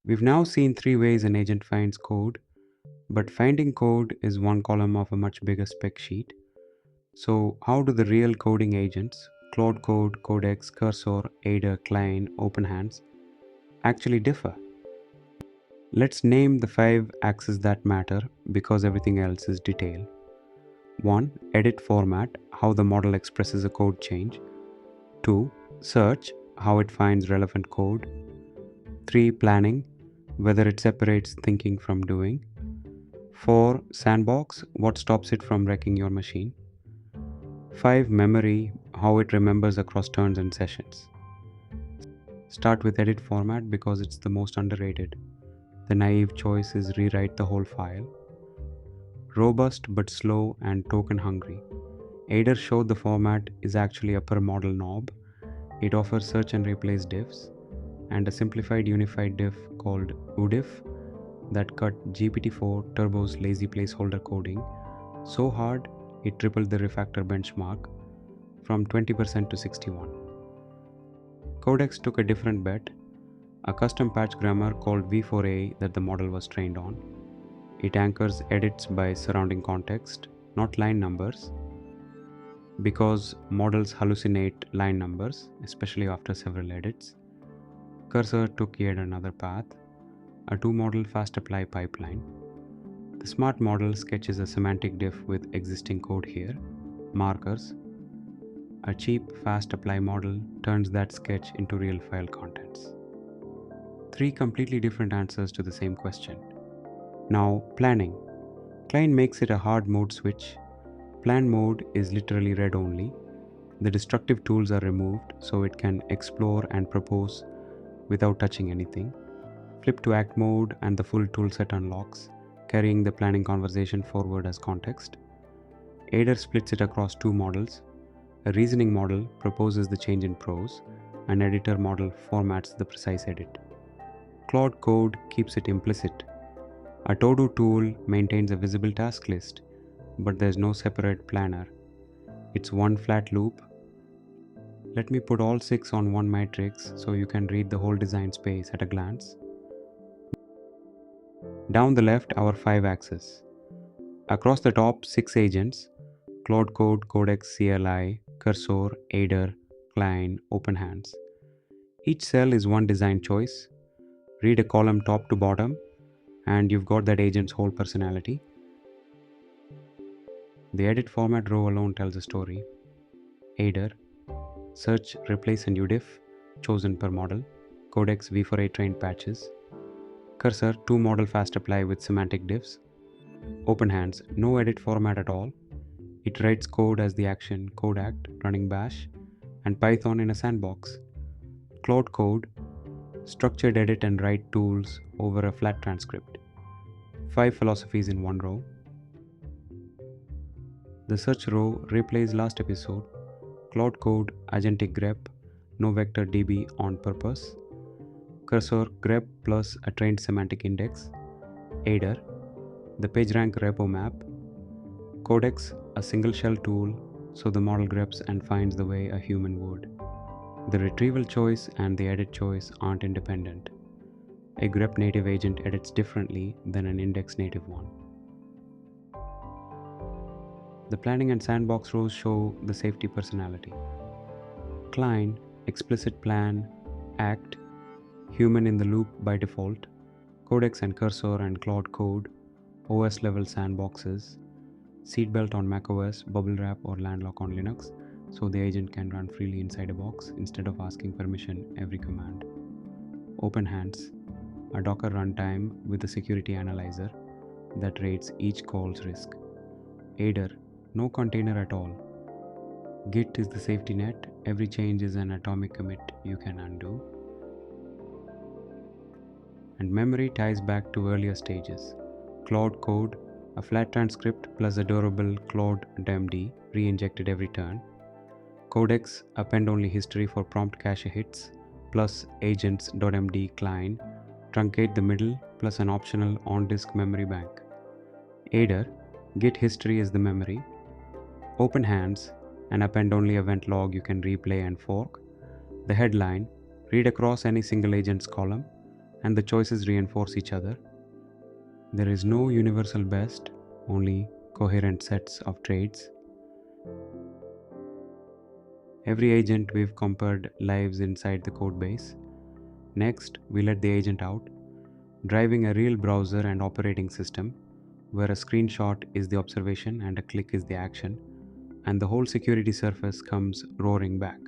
We've now seen three ways an agent finds code, but finding code is one column of a much bigger spec sheet. So, how do the real coding agents, Claude Code, Codex, Cursor, Ada, Klein, OpenHands, actually differ? Let's name the 5 axes that matter because everything else is detail. 1. Edit format, how the model expresses a code change. 2. Search, how it finds relevant code. 3. Planning, whether it separates thinking from doing. 4. Sandbox, what stops it from wrecking your machine. 5. Memory, how it remembers across turns and sessions. Start with edit format because it's the most underrated. The naive choice is rewrite the whole file. Robust but slow and token hungry. Aider showed the format is actually a per model knob. It offers search and replace diffs and a simplified unified diff called udiff that cut GPT-4 Turbo's lazy placeholder coding so hard it tripled the refactor benchmark from 20% to 61%. Codex took a different bet, a custom patch grammar called v4a that the model was trained on. It anchors edits by surrounding context, not line numbers, because models hallucinate line numbers, especially after several edits. Cursor took yet another path, a two-model fast apply pipeline. The smart model sketches a semantic diff with existing code here, markers. A cheap fast apply model turns that sketch into real file contents. 3 completely different answers to the same question. Now, planning. Klein makes it a hard mode switch. Plan mode is literally read only. The destructive tools are removed so it can explore and propose without touching anything. Flip to act mode and the full toolset unlocks, carrying the planning conversation forward as context. Aider splits it across 2 models. A reasoning model proposes the change in prose, an editor model formats the precise edit. Claude Code keeps it implicit. A to-do tool maintains a visible task list, but there's no separate planner. It's one flat loop. Let me put all 6 on one matrix so you can read the whole design space at a glance. Down the left, our 5 axes. Across the top, 6 agents: Claude Code, Codex, CLI, Cursor, Aider, Klein, OpenHands. Each cell is one design choice. Read a column top to bottom, and you've got that agent's whole personality. The edit format row alone tells a story. Aider, search, replace and udiff, chosen per model. Codex v4a trained patches. Cursor, 2 model fast apply with semantic diffs. OpenHands, no edit format at all. It writes code as the action code act running bash and Python in a sandbox. Claude Code, structured edit and write tools over a flat transcript. 5 philosophies in one row. The search row replays last episode. Claude Code, agentic grep, no vector DB on purpose. Cursor, grep plus a trained semantic index. Aider, the PageRank repo map. Codex, a single shell tool so the model greps and finds the way a human would. The retrieval choice and the edit choice aren't independent. A grep native agent edits differently than an index native one. The planning and sandbox rows show the safety personality. Klein, explicit plan, act, human in the loop by default. Codex and Cursor and Claude Code, OS level sandboxes. Seatbelt on macOS, bubble wrap or landlock on Linux, so the agent can run freely inside a box instead of asking permission every command. OpenHands, a Docker runtime with a security analyzer that rates each call's risk. Aider, no container at all. Git is the safety net, every change is an atomic commit you can undo. And memory ties back to earlier stages. Claude Code, a flat transcript plus a durable Claude.md re-injected every turn. Codex, append-only history for prompt cache hits, plus agents.md Klein, truncate the middle plus an optional on-disk memory bank. Aider, git history is the memory. OpenHands, an append-only event log you can replay and fork. The headline, read across any single agent's column. and the choices reinforce each other. There is no universal best, only coherent sets of traits. Every agent we've compared lives inside the codebase. Next, we let the agent out, driving a real browser and operating system, where a screenshot is the observation and a click is the action, and the whole security surface comes roaring back.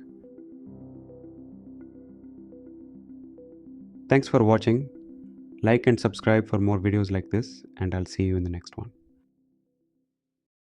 Thanks for watching. Like and subscribe for more videos like this, and I'll see you in the next one.